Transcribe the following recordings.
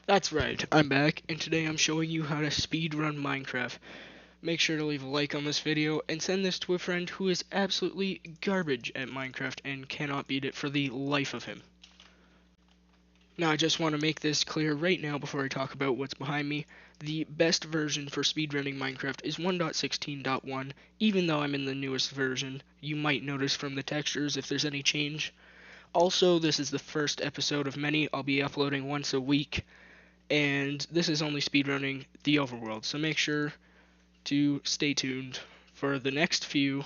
That's right, I'm back, and today I'm showing you how to speedrun Minecraft. Make sure to leave a like on this video, and send this to a friend who is absolutely garbage at Minecraft and cannot beat it for the life of him. Now I just want to make this clear right now before I talk about what's behind me. The best version for speedrunning Minecraft is 1.16.1, even though I'm in the newest version. You might notice from the textures if there's any change. Also, this is the first episode of many. I'll be uploading once a week. And this is only speedrunning the overworld, so make sure to stay tuned for the next few,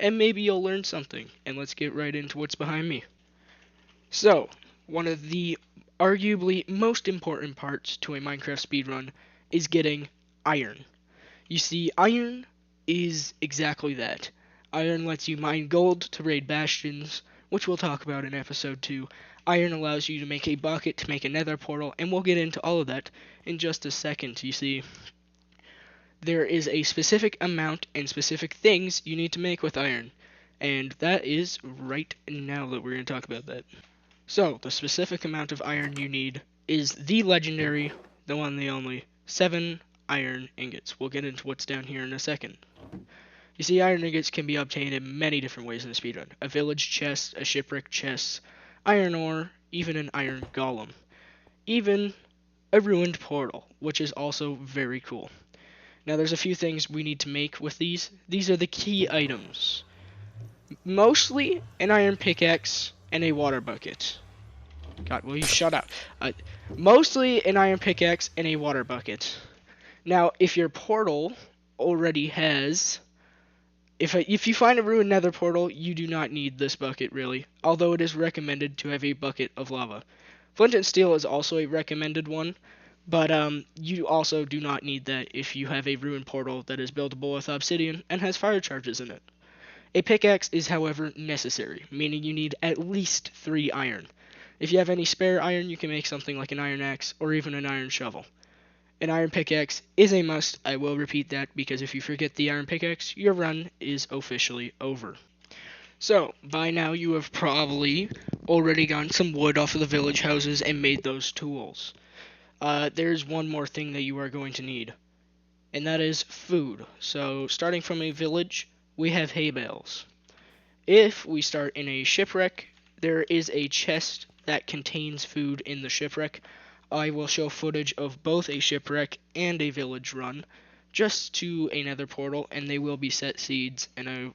and maybe you'll learn something. And let's get right into what's behind me. So, one of the arguably most important parts to a Minecraft speedrun is getting iron. You see, iron is exactly that. Iron lets you mine gold to raid bastions, which we'll talk about in episode 2. Iron allows you to make a bucket to make a nether portal, and we'll get into all of that in just a second. You see, there is a specific amount and specific things you need to make with iron, and that is right now that we're going to talk about that. So, the specific amount of iron you need is the legendary, the one, the only, 7 iron ingots. We'll get into what's down here in a second. You see, iron ingots can be obtained in many different ways in the speedrun. A village chest, a shipwreck chest, iron ore, even an iron golem. Even a ruined portal, which is also very cool. Now there's a few things we need to make with these. These are the key items. Mostly an iron pickaxe and a water bucket. God, will you shut up? Mostly an iron pickaxe and a water bucket. Now, if your portal already has... If you find a ruined nether portal, you do not need this bucket, really. Although it is recommended to have a bucket of lava. Flint and steel is also a recommended one. But you also do not need that if you have a ruined portal that is buildable with obsidian and has fire charges in it. A pickaxe is, however, necessary, meaning you need at least 3 iron. If you have any spare iron, you can make something like an iron axe or even an iron shovel. An iron pickaxe is a must. I will repeat that because if you forget the iron pickaxe, your run is officially over. So, by now you have probably already gotten some wood off of the village houses and made those tools. There's one more thing that you are going to need, and that is food. So, starting from a village, we have hay bales. If we start in a shipwreck, there is a chest that contains food in the shipwreck. I will show footage of both a shipwreck and a village run, just to a nether portal, and they will be set seeds, and I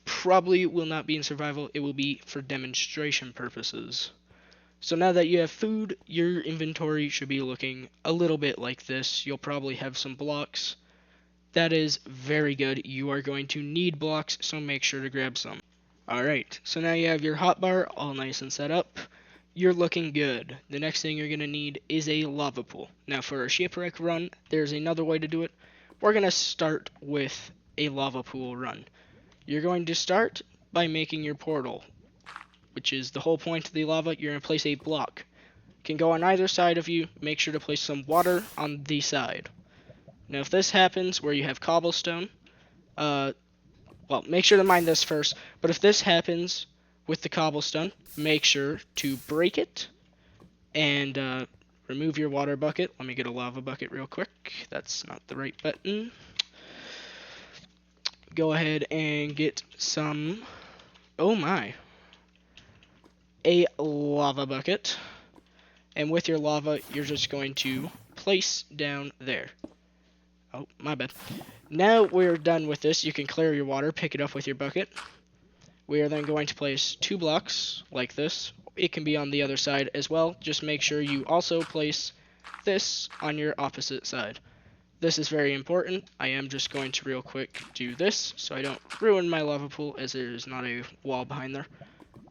probably will not be in survival. It will be for demonstration purposes. So now that you have food, your inventory should be looking a little bit like this. You'll probably have some blocks. That is very good. You are going to need blocks, so make sure to grab some. Alright, so now you have your hotbar all nice and set up. You're looking good. The next thing you're going to need is a lava pool. Now for a shipwreck run, there's another way to do it. We're going to start with a lava pool run. You're going to start by making your portal, which is the whole point of the lava. You're going to place a block. It can go on either side of you. Make sure to place some water on the side. Now if this happens where you have cobblestone, well, make sure to mine this first, but if this happens with the cobblestone, make sure to break it and remove your water bucket. Let me get a lava bucket real quick. That's not the right button. Go ahead and get some, oh my, a lava bucket. And with your lava, you're just going to place down there. Oh, my bad. Now we're done with this. You can clear your water, pick it up with your bucket. We are then going to place 2 blocks like this. It can be on the other side as well. Just make sure you also place this on your opposite side. This is very important. I am just going to real quick do this so I don't ruin my lava pool, as there is not a wall behind there.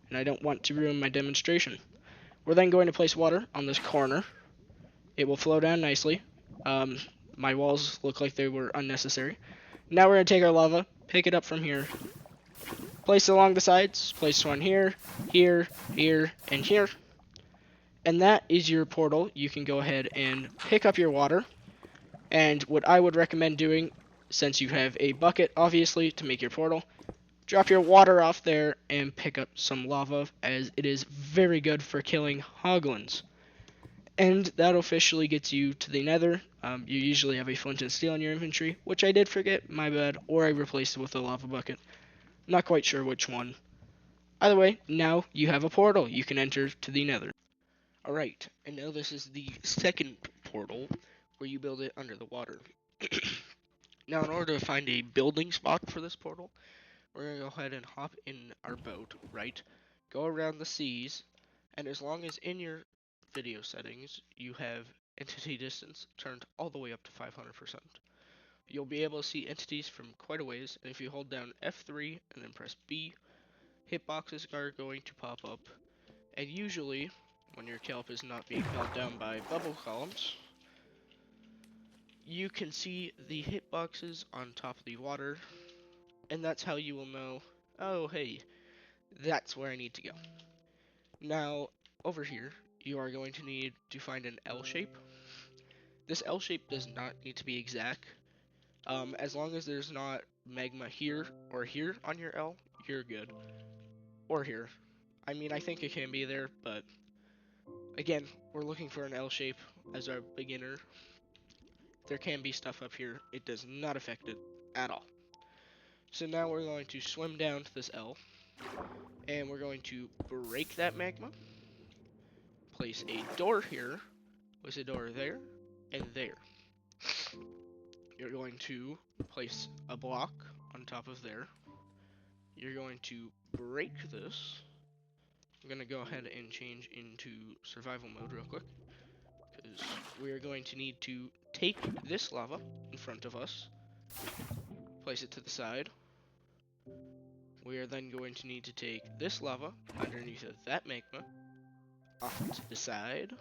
And I don't want to ruin my demonstration. We're then going to place water on this corner. It will flow down nicely. My walls look like they were unnecessary. Now we're going to take our lava, pick it up from here, place it along the sides, place one here, here, here, and here. And that is your portal. You can go ahead and pick up your water. And what I would recommend doing, since you have a bucket, obviously, to make your portal, drop your water off there and pick up some lava, as it is very good for killing hoglins. And that officially gets you to the nether. You usually have a flint and steel in your inventory, which I did forget, my bad, or I replaced it with a lava bucket. Not quite sure which one. Either way, now you have a portal you can enter to the nether. Alright, and now this is the second portal, where you build it under the water. Now in order to find a building spot for this portal, we're going to go ahead and hop in our boat, right? Go around the seas, and as long as in your video settings you have entity distance turned all the way up to 500%, you'll be able to see entities from quite a ways, and if you hold down F3 and then press B, hitboxes are going to pop up, and usually, when your kelp is not being held down by bubble columns, you can see the hitboxes on top of the water, and that's how you will know, oh hey, that's where I need to go. Now, over here, you are going to need to find an L shape. This L shape does not need to be exact. As long as there's not magma here or here on your L, you're good. Or here. I mean, I think it can be there, but again, we're looking for an L shape as our beginner. There can be stuff up here. It does not affect it at all. So now we're going to swim down to this L, and we're going to break that magma, place a door here, place a door there, and there. You're going to place a block on top of there. You're going to break this. I'm going to go ahead and change into survival mode real quick, because we are going to need to take this lava in front of us, place it to the side. We are then going to need to take this lava underneath of that magma, off to the side,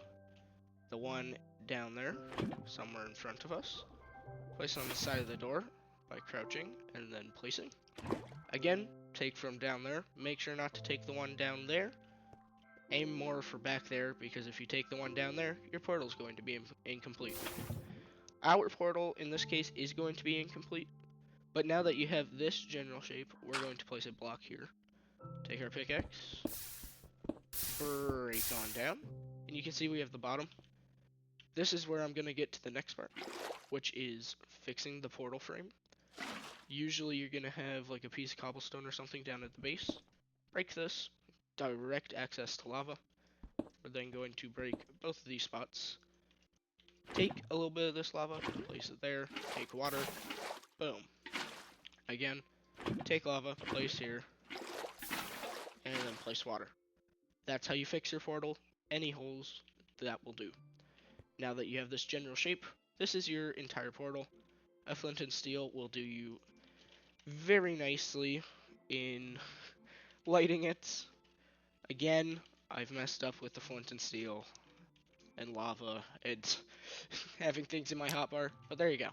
the one down there, somewhere in front of us, place on the side of the door by crouching and then placing. Again, take from down there, make sure not to take the one down there, aim more for back there, because if you take the one down there, your portal is going to be incomplete. Our portal, in this case, is going to be incomplete, but now that you have this general shape, we're going to place a block here. Take our pickaxe, break on down, and you can see we have the bottom. This is where I'm going to get to the next part, which is fixing the portal frame. Usually you're going to have like a piece of cobblestone or something down at the base. Break this, direct access to lava. We're then going to break both of these spots. Take a little bit of this lava, place it there, take water, boom. Again, take lava, place here, and then place water. That's how you fix your portal. Any holes, that will do. Now that you have this general shape, this is your entire portal. A flint and steel will do you very nicely in lighting it. Again, I've messed up with the flint and steel and lava and having things in my hotbar, but there you go.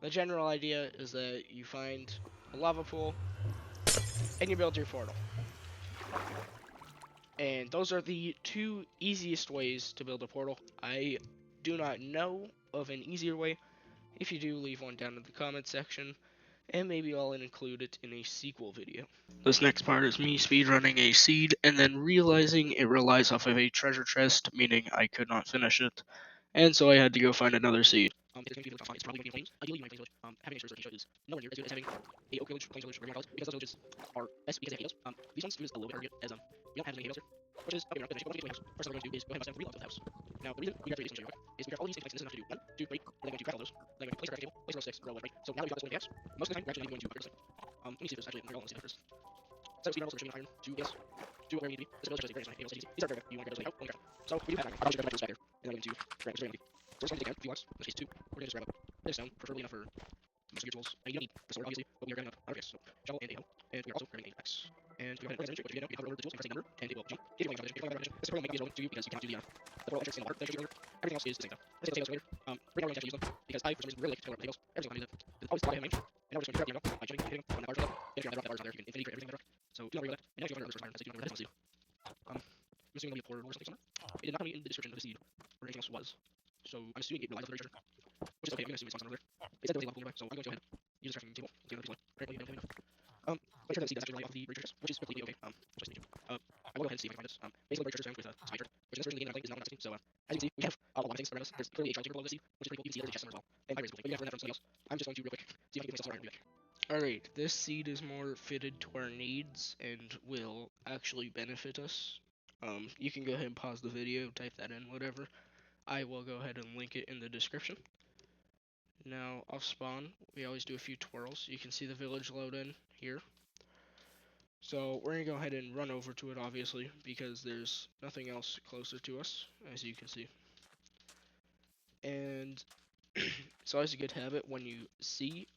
The general idea is that you find a lava pool and you build your portal. And those are the two easiest ways to build a portal. I do not know of an easier way. If you do, leave one down in the comments section, and maybe I'll include it in a sequel video. This next part is me speedrunning a seed, and then realizing it relies off of a treasure chest, meaning I could not finish it, and so I had to go find another seed. It's going to be it's probably going to be in flames. Ideally, my plains village, having a resource is nowhere near as good as having a oak village, plains village, or whatever you call it, because those villages are best because they have halos. These ones use a little bit earlier, as we don't have as many halos here, which is okay. What I'm going to do is, first thing we're going to do is go ahead and bust down 3 logs of the house. Now, the reason we graduate this real quick is we grab all these things, this is enough to do 1, 2, 3. We're then going to grab all those. Then we're going to place our crafting table, place a row of sticks, row 1, right? So now that we've got this one gas, most of the time we're actually going to purchase it. Let me see if this actually we're all on the first. So speed runners, we're streaming iron to gas. Do where we need to be. This ability is very nice. These are very good. You want to get those like out when you craft. So we do have iron. I'll just grab my tools back there, and then I'm going to grab this very handy. So we're just going to take down a few blocks. In this case 2. We're going to just grab up this stone, preferably enough for most of your tools. You don't need the sword, obviously, but we are grabbing up our pickaxe. So shovel and a hoe, and we are also grabbing a axe. And we go ahead and what you do now, you can hover over the tools and press a number, and it will G. If you want to this portal might be relevant to you because you cannot do the portal entrance in the water. Everything else is the same though. Let's take those later. Right now we're going to actually use them because I, for some reason, really like to kill potatoes. Every single time I use them. Always thought I have range. And now we're just going to grab the by jumping and hitting them on that bar. If you're on the bars on there, you can infinity create everything on the rock. So do not worry about that. And now you can go over to other source iron. Let's do I'm assuming there'll be a portal or something somewhere. It did not tell me in the description of the seed or anything else was. So I'm assuming it relies on the treasure. Which is okay, I'm going to assume it's on there. It said there was a lava pool nearby, so I'm going to go ahead and use the crafting table. Let's get another right, well, you don't enough. Make sure that the seed does actually rely off the break treasures, which is completely okay. Which is I will go ahead and see if I can find this. Basically, break treasures with spider, which this version of the game, I think, is not enough. So, as you can see, we have a lot of things around us. There's clearly a charge below this, which is pretty cool. You can see there's a chest somewhere as well. And my razor blade. Maybe I've learned that from somebody else. I'm just going to real quick see if I can get myself somewhere and Alright, this seed is more fitted to our needs and will actually benefit us. You can go ahead and pause the video, type that in, whatever. I will go ahead and link it in the description. Now, off spawn, we always do a few twirls. You can see the village load in here. So we're going to go ahead and run over to it, obviously, because there's nothing else closer to us, as you can see. And it's always a good habit when you see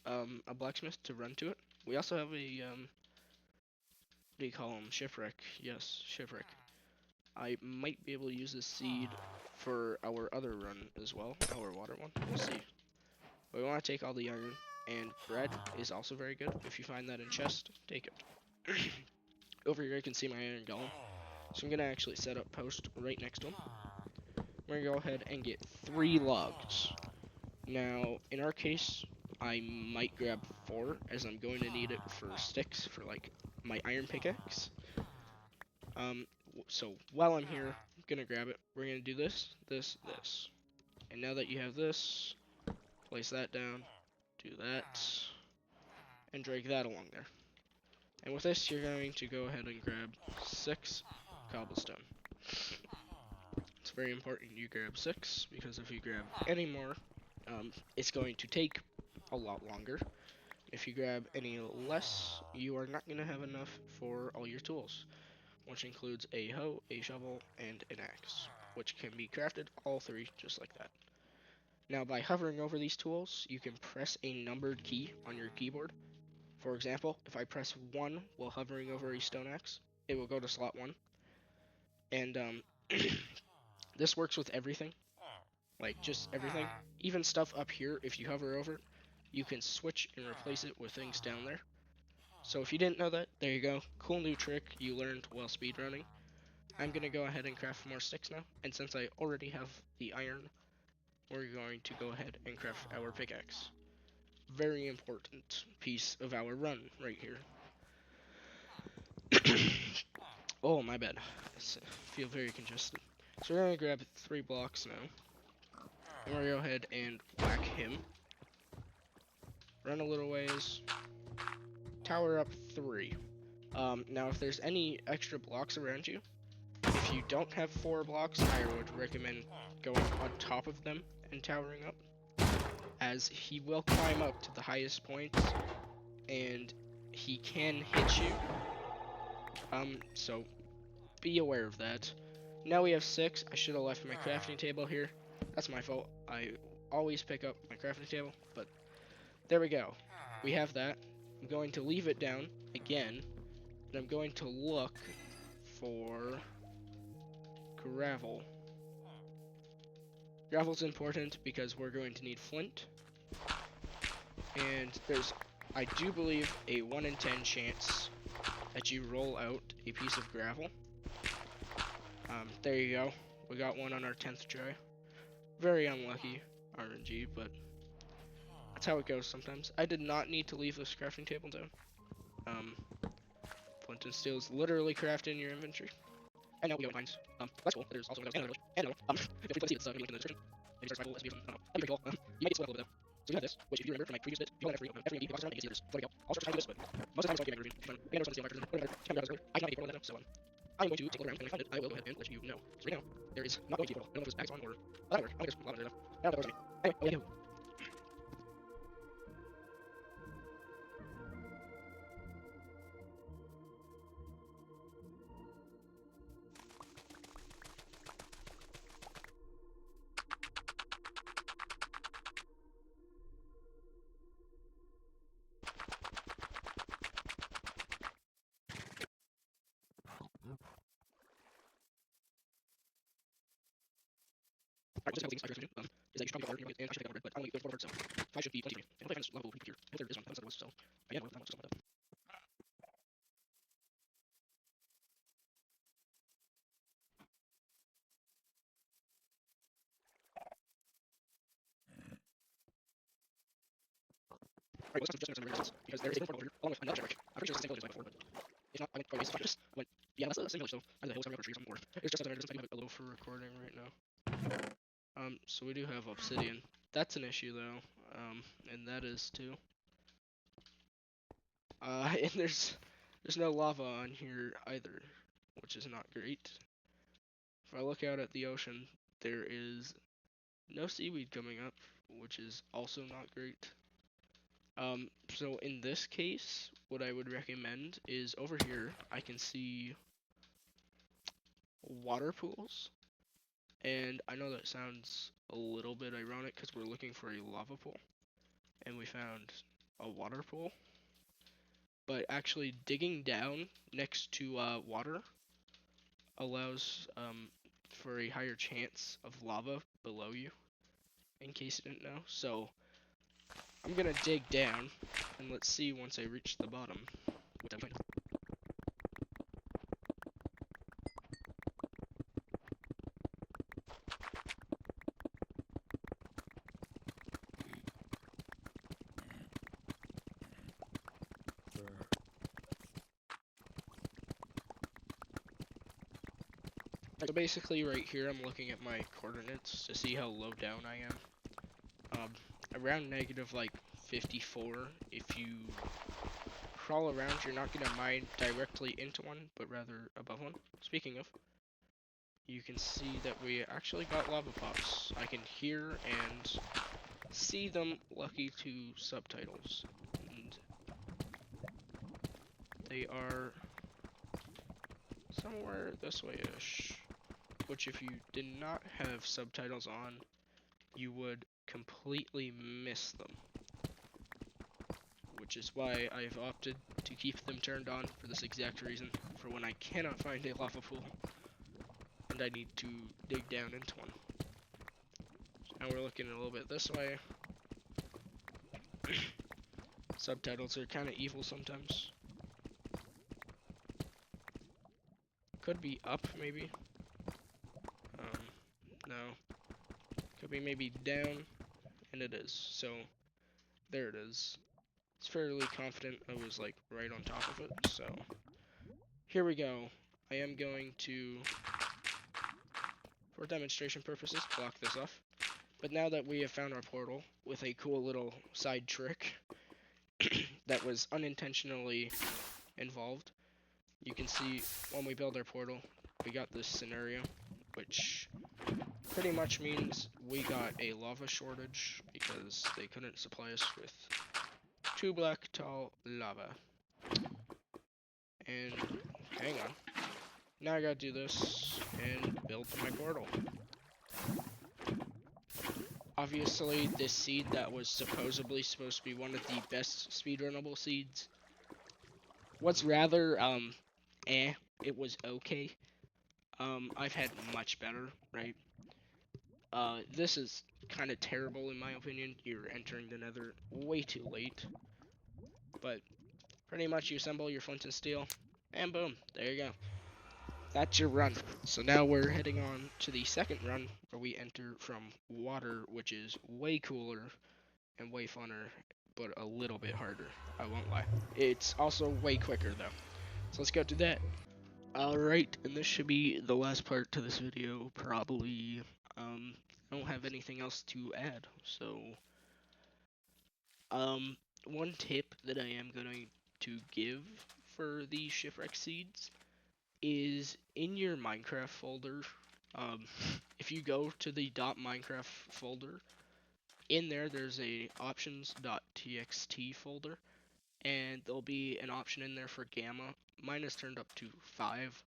a blacksmith to run to it. We also have a, what do you call them? Shipwreck. Yes, shipwreck. I might be able to use this seed for our other run as well, our water one. We'll see. But we want to take all the iron, and bread is also very good. If you find that in chest, take it. Over here, you can see my iron golem. So I'm going to actually set up post right next to him. We're going to go ahead and get 3 logs. Now, in our case, I might grab 4, as I'm going to need it for sticks, for, like, my iron pickaxe. So while I'm here, I'm going to grab it. We're going to do this, this, this. And now that you have this, place that down, do that, and drag that along there. And with this, you're going to go ahead and grab 6 cobblestone. It's very important you grab 6, because if you grab any more, it's going to take a lot longer. If you grab any less, you are not going to have enough for all your tools, which includes a hoe, a shovel, and an axe, which can be crafted all 3 just like that. Now, by hovering over these tools, you can press a numbered key on your keyboard. For example, if I press 1 while hovering over a stone axe, it will go to slot 1. And this works with everything, like just everything. Even stuff up here, if you hover over it, you can switch and replace it with things down there. So if you didn't know that, there you go. Cool new trick you learned while speedrunning. I'm going to go ahead and craft more sticks now, and since I already have the iron, we're going to go ahead and craft our pickaxe. Very important piece of our run right here. Oh, my bad. I feel very congested. So we're going to grab 3 blocks now. And we're going to go ahead and whack him. Run a little ways. Tower up 3. Now, if there's any extra blocks around you, if you don't have 4 blocks, I would recommend going on top of them and towering up, as he will climb up to the highest points, and he can hit you. So be aware of that. Now we have 6. I should have left my crafting table here. That's my fault. I always pick up my crafting table, but there we go. We have that. I'm going to leave it down again, and I'm going to look for gravel. Gravel's important because we're going to need flint, and there's, I do believe, a 1 in 10 chance that you roll out a piece of gravel. There you go. We got one on our 10th try. Very unlucky RNG, but that's how it goes sometimes. I did not need to leave this crafting table down. Flint and steel is literally crafted in your inventory. And now we go in mines. That's cool. There's also windows and feel free to see it's going to be linked in the description. Maybe start survival SB or something. I don't know. That'd be pretty cool. You might get spoiled a little bit though. So you have this, which if you remember from my previous bit, if you want every MP box around, you can see there's photo go. I'll start trying to do this, but most of the time it's going to be my routine. Again, there's one to see my version. Whatever. I can grab this earlier. I cannot be portal that now, so I'm going to take a look around, and when I find it, I will go ahead and let you know. So right now, there is not going to be a portal. I don't know if it's axe on or whatever. I'm going to just lava enough. I don't know if that works for me. Anyway, oh yeah. Alright, just a couple things I do. Is that you should probably get water, and I should take out bread, but I'm only going to 4 birds, so 5 should be 23. And hopefully I find this level here. I hope there is one. I haven't said there was, so yeah, well, I'm not just like that. Alright, let's just some regular sense, because there is a portal over here, along with another shipwreck. I'm pretty sure it's the same village as like before, but If not, I went waste just went. Yeah, that's the same village. So either the hill, somewhere, or trees, or it's just doesn't tell you a low for recording right now. So we do have obsidian. That's an issue though. And that is too. And there's no lava on here either, which is not great. If I look out at the ocean, there is no seaweed coming up, which is also not great. So in this case, what I would recommend is over here, I can see water pools. And I know that sounds a little bit ironic because we're looking for a lava pool. And we found a water pool. But actually digging down next to water allows for a higher chance of lava below you, in case you didn't know. So I'm gonna dig down, and let's see once I reach the bottom. So basically right here I'm looking at my coordinates to see how low down I am. Around negative like 54. If you crawl around, you're not gonna mine directly into one, but rather above one. Speaking of, you can see that we actually got lava pops. I can hear and see them, lucky to subtitles. And they are somewhere this way-ish. Which if you did not have subtitles on, you would completely miss them. Which is why I've opted to keep them turned on for this exact reason, for when I cannot find a lava pool and I need to dig down into one. So now we're looking a little bit this way. Subtitles are kind of evil sometimes. Could be up, maybe. No. Could be maybe down, and it is. So, there it is. It's fairly confident I was, like, right on top of it, so. Here we go. I am going to, for demonstration purposes, block this off. But now that we have found our portal with a cool little side trick that was unintentionally involved, you can see when we build our portal, we got this scenario, which pretty much means we got a lava shortage because they couldn't supply us with 2 black tall lava. And hang on. Now I gotta do this and build my portal. Obviously, this seed that was supposedly supposed to be one of the best speedrunnable seeds was rather, it was okay. I've had much better, right? This is kind of terrible in my opinion. You're entering the nether way too late. But pretty much you assemble your flint and steel, and boom, there you go. That's your run. So now we're heading on to the second run, where we enter from water, which is way cooler and way funner, but a little bit harder. I won't lie. It's also way quicker though. So let's go do that. Alright, and this should be the last part to this video, probably. I don't have anything else to add, so one tip that I am going to give for the shipwreck seeds is in your Minecraft folder. If you go to the .minecraft folder, in there there's a options.txt folder, and there'll be an option in there for gamma. Mine is turned up to 5,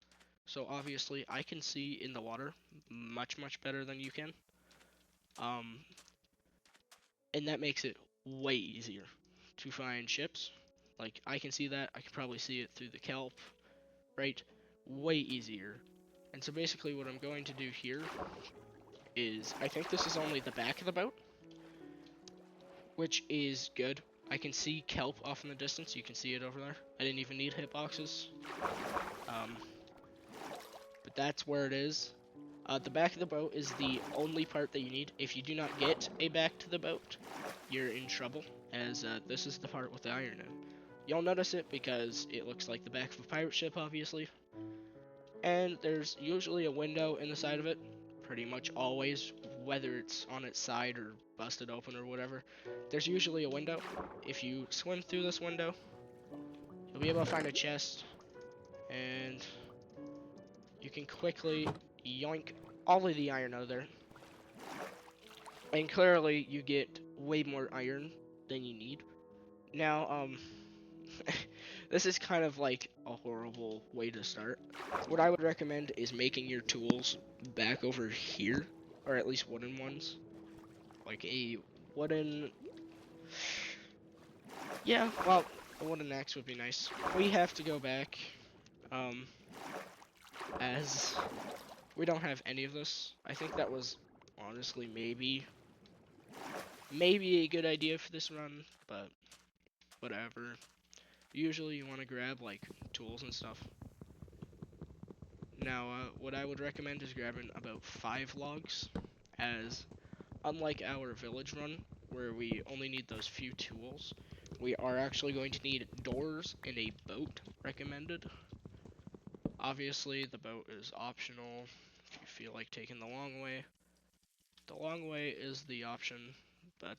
so obviously I can see in the water much better than you can. And that makes it way easier to find ships. Like, I can see that. I can probably see it through the kelp, right? Way easier. And so basically what I'm going to do here is, I think this is only the back of the boat, which is good. I can see kelp off in the distance. You can see it over there. I didn't even need hitboxes. But that's where it is. The back of the boat is the only part that you need. If you do not get a back to the boat, you're in trouble, as this is the part with the iron in. You'll notice it because it looks like the back of a pirate ship, obviously. And there's usually a window in the side of it, pretty much always, whether it's on its side or busted open or whatever. There's usually a window. If you swim through this window, you'll be able to find a chest, and you can quickly yoink all of the iron out of there. And clearly, you get way more iron than you need. Now, this is kind of like a horrible way to start. What I would recommend is making your tools back over here, or at least wooden ones. Like a wooden... Yeah, well, a wooden axe would be nice. We have to go back, as we don't have any of this. I think that was, honestly, maybe a good idea for this run, but whatever. Usually you want to grab, like, tools and stuff. Now, what I would recommend is grabbing about 5 logs, as unlike our village run, where we only need those few tools, we are actually going to need doors and a boat recommended. Obviously, the boat is optional if you feel like taking the long way. The long way is the option, but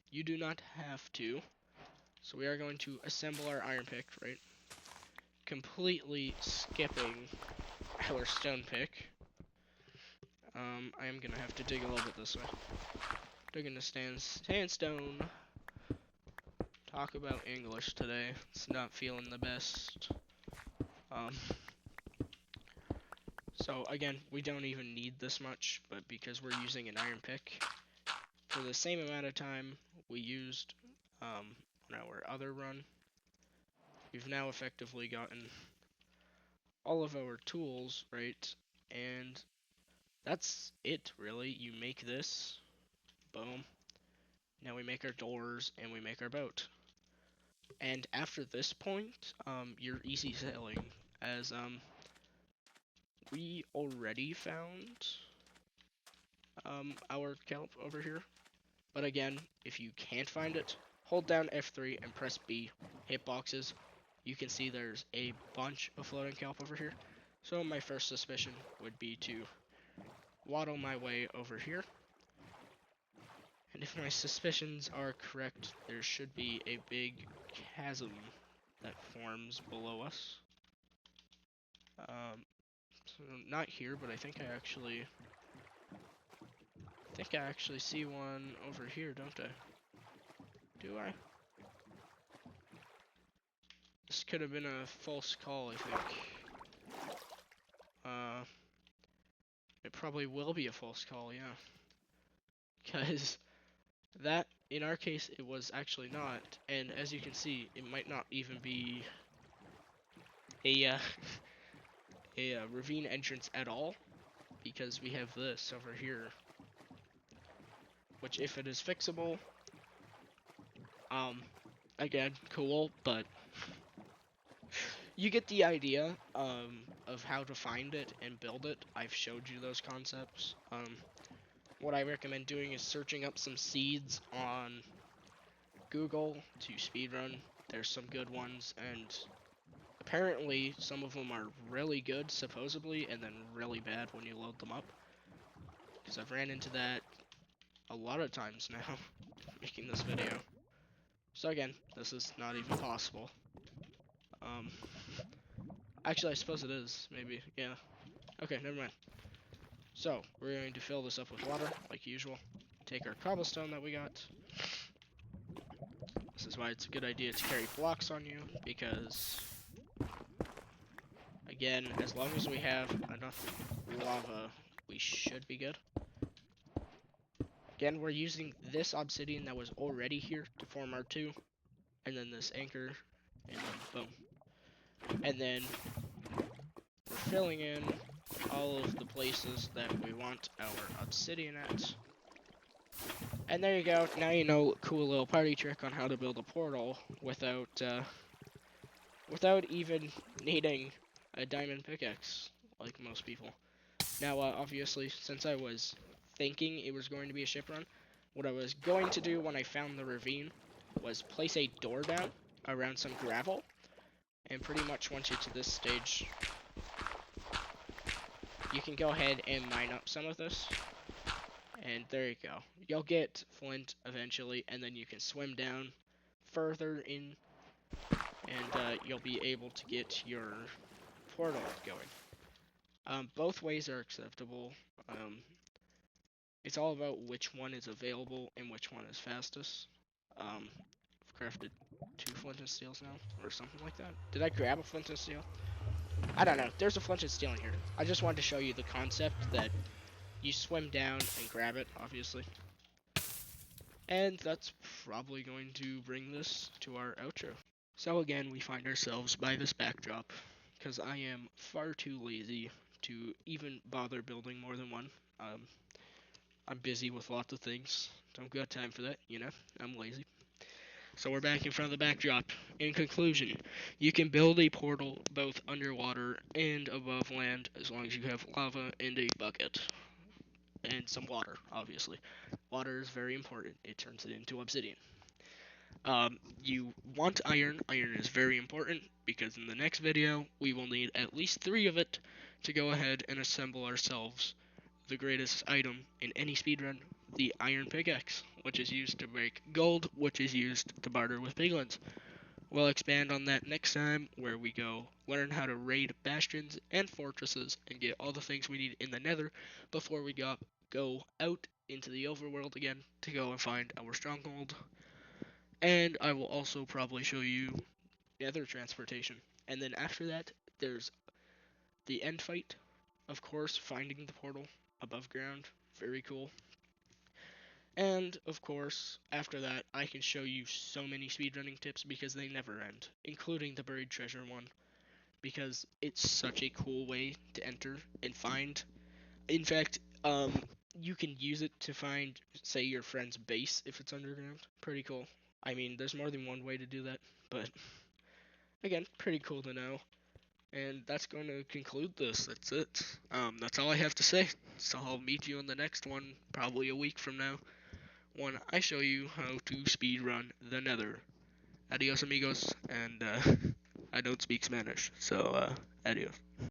you do not have to. So we are going to assemble our iron pick, right? Completely skipping our stone pick. I am gonna have to dig a little bit this way. Digging the sandstone. Talk about English today. It's not feeling the best. So again, we don't even need this much, but because we're using an iron pick, for the same amount of time we used on our other run, we've now effectively gotten all of our tools, right? And that's it, really. You make this, boom. Now we make our doors and we make our boat. And after this point, you're easy sailing, as we already found our kelp over here. But again, if you can't find it, hold down F3 and press B, hit boxes. You can see there's a bunch of floating kelp over here. So my first suspicion would be to waddle my way over here. And if my suspicions are correct, there should be a big chasm that forms below us. So not here, but I think I actually see one over here, don't I? Do I? This could have been a false call, I think. It probably will be a false call, yeah. Because that, in our case, it was actually not. And as you can see, it might not even be a, a ravine entrance at all. Because we have this over here. Which, if it is fixable, again, cool, but you get the idea of how to find it and build it. I've showed you those concepts. What I recommend doing is searching up some seeds on Google to speedrun. There's some good ones, and apparently some of them are really good, supposedly, and then really bad when you load them up. Because I've ran into that a lot of times now, making this video. So again, this is not even possible. Actually, I suppose it is, maybe, yeah. Okay, never mind. So, we're going to fill this up with water, like usual. Take our cobblestone that we got. This is why it's a good idea to carry blocks on you, because, again, as long as we have enough lava, we should be good. Again, we're using this obsidian that was already here to form our 2, and then this anchor, and then boom. And then we're filling in all of the places that we want our obsidian at. And there you go. Now you know a cool little party trick on how to build a portal without even needing a diamond pickaxe, like most people. Now, obviously, since I was thinking it was going to be a ship run, what I was going to do when I found the ravine was place a door down around some gravel, and pretty much once you're to this stage, you can go ahead and mine up some of this. And there you go. You'll get flint eventually, and then you can swim down further in, and you'll be able to get your portal going. Both ways are acceptable. It's all about which one is available and which one is fastest. I've crafted 2 flint and steels now, or something like that. Did I grab a flint and steel? I don't know. There's a flint and steel in here. I just wanted to show you the concept that you swim down and grab it, obviously. And that's probably going to bring this to our outro. So again, we find ourselves by this backdrop, because I am far too lazy to even bother building more than one. I'm busy with lots of things. Don't got time for that, you know? I'm lazy. So we're back in front of the backdrop. In conclusion, you can build a portal both underwater and above land as long as you have lava and a bucket. And some water, obviously. Water is very important. It turns it into obsidian. You want iron. Iron is very important because in the next video, we will need at least 3 of it to go ahead and assemble ourselves the greatest item in any speedrun, the iron pickaxe, which is used to make gold, which is used to barter with piglins. We'll expand on that next time, where we go learn how to raid bastions and fortresses and get all the things we need in the nether before we go out into the overworld again to go and find our stronghold. And I will also probably show you nether transportation. And then after that, there's the end fight, of course, finding the portal above ground, very cool. And, of course, after that, I can show you so many speedrunning tips because they never end, including the buried treasure one, because it's such a cool way to enter and find. In fact, you can use it to find, say, your friend's base if it's underground. Pretty cool. I mean, there's more than one way to do that, but again, pretty cool to know. And that's going to conclude this. That's it. That's all I have to say. So I'll meet you in the next one, probably a week from now, when I show you how to speedrun the Nether. Adios, amigos. And I don't speak Spanish, so adios.